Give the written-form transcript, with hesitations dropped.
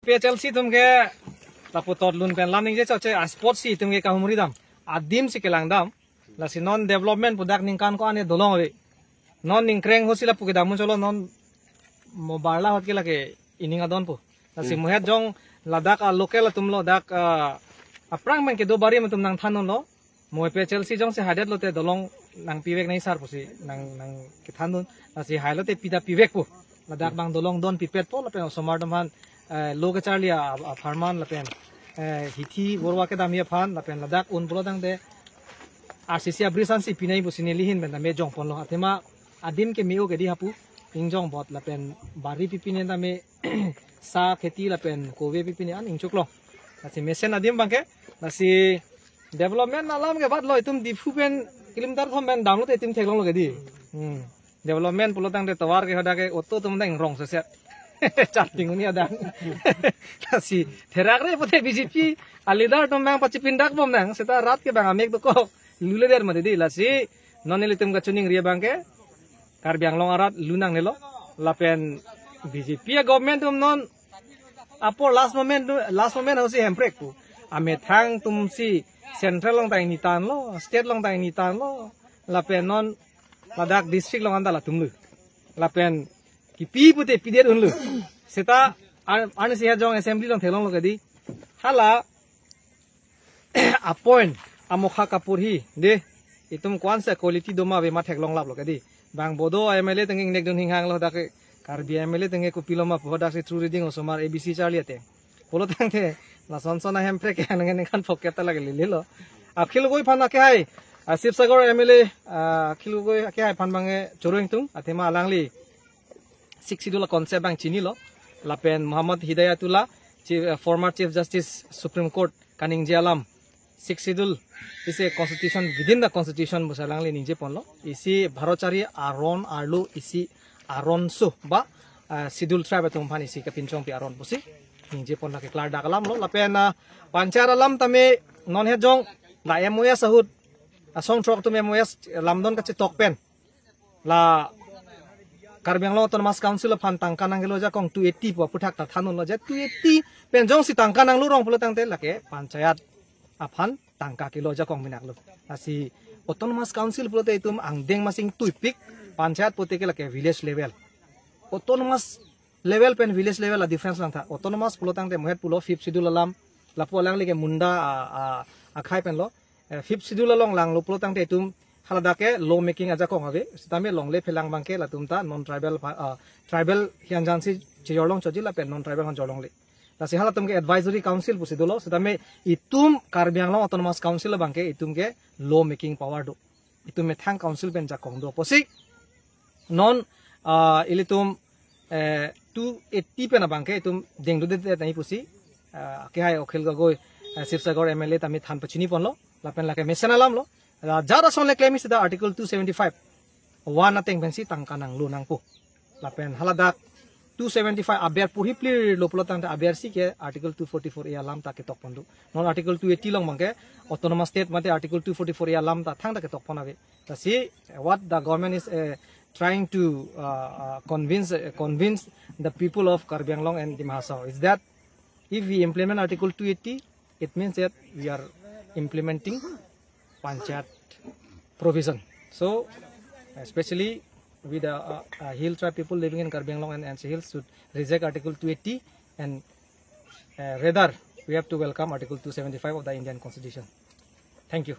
PHLC Tumke taputot lun pen lam ning je chache sport si tumge ka humri dam adim si kelang dam la si non development pudak ning kan ko ane dolong ave non ning kreng hosila puke damun cholo non mo barla hot ke lake ining adon pu la si muhet jong ladak a local tumlo dak aprang man ke do bari tum nang thanon lo mo PHLC jong se hadet lote dolong nang pivek nei sar pusi nang ke thanon la si hailote pida pivek pu ladak bang dolong don pipet po la pen somar dam लोग चार्लिया फार्मान लपेन हिथी बोरवा के दामिया फान लपेन लदाक उन बोलदंग दे RCC ब्रिसान सी पिनाई बुसिने लिहिन Ben मे Jong पनलो अथेमा आदिम के Mayo गेदी हापु इंजोंग बत लपेन बारी पिपिने दामे सा खेती लपेन कोवे पिपिने अन इंचुकलो नसी मेसेन आदिम बांके नसी डेवलपमेंट नालाम के बाद लो तुम दिफुपेन किलोमीटर थम बेन डाउनलोड एतिम थेगलों लगेदी डेवलपमेंट बोलदंग दे तवार के हदा के ओतो तुम दंग रोंग से चार्टिंग उन्हीं ada nasi terakre putih BJP alidar tombang paci pindak bom nang seta rat ke bang amek to ko lule der made di lasi non elitum ka chuning ria bang ke karbiang long arat lunang nelo lapen BJP government non apo last moment hosi hemprek pu ame thang tum si central long tai ni tan lo state long tai ni tan lo lapen non ladak district long anda la tumlu lapen kipi pute pider unlu seta ane siya jong assembly long thelong lo gadi hala appoint amokha kapur hi de itum kwan sa quality doma be ma theklong lap lo gadi bang bodo MLA tenging nek dun hinghang lo dak karbi MLA tenge ko piloma podak se true reading osomar ABC charliate bolo tangte la sonsona hempre ke ngen kan foketa lage lilo akhil goi phana ke hai Asif Sagar MLA akhil goi ke hai phan bange choroing tung athema alangli Siksidula konsep bang chini lo lapen Muhammad Hidayatullah former Chief Justice Supreme Court kaning jalam Siksidul is a constitution within the constitution musalangli ninje ponlo isi bharachari aron arlu isi aron su ba sidul tribe tum phan isi ka pinchong pi aron busi ninje pon la ke klar dakalam lo lapen pancharalam tame non he jong la MOS sahut asong trok tum MOS lamdon ka chitok pen la Karbiang Long Autonomous Council of Tangkanang lo ja kong 280 po puthak ta thanun lo ja 280 penjong si Tangkanang lurong pulo tangte lake panchayat aphan tangka kilo ja kong minak lo asi Autonomous Council pulo te itum angdeng masing tuipik panchayat pote ke lake village level autonomous level pen village level a difference lang tha autonomous pulo tangte mohet pulo 5th schedule alam lapo lang leke munda akhai pen lo 5th schedule long lang lo pulo tangte itum haladake law making aja kong ave stame longle phelang bangke la tumta non tribal tribal hianjansi chejolong chojila pen non tribal han jolong le la se hala tumke advisory council pusidolo stame itum Karbiang Long Autonomous Council bangke itum ke law making power do itum me thang council pen ja kong do posi non ilitum 280 pen bangke itum dengdu de nai pusi ke hai okhel goi Sibsagar MLA tami than pachini ponlo la pen la ke mesenalam lo Jara sonle claim is the article 275 one nothing bensi tangkanang lunang po lapen haladak 275 aber purhi pli lopulotang aber si ke article 244 e alam ta ke tokpondu non article 280 long mangke autonomous state mate article 244 e alam ta thang ta ke tokponabe ta see what the government is trying to convince the people of Karbiang Long and Dimahasao is that if we implement article 280 it means that we are implementing Panchayat provision. So, especially with the hill tribe people living in Karbiang Long and NC Hills should reject Article 280 and rather we have to welcome Article 275 of the Indian Constitution. Thank you.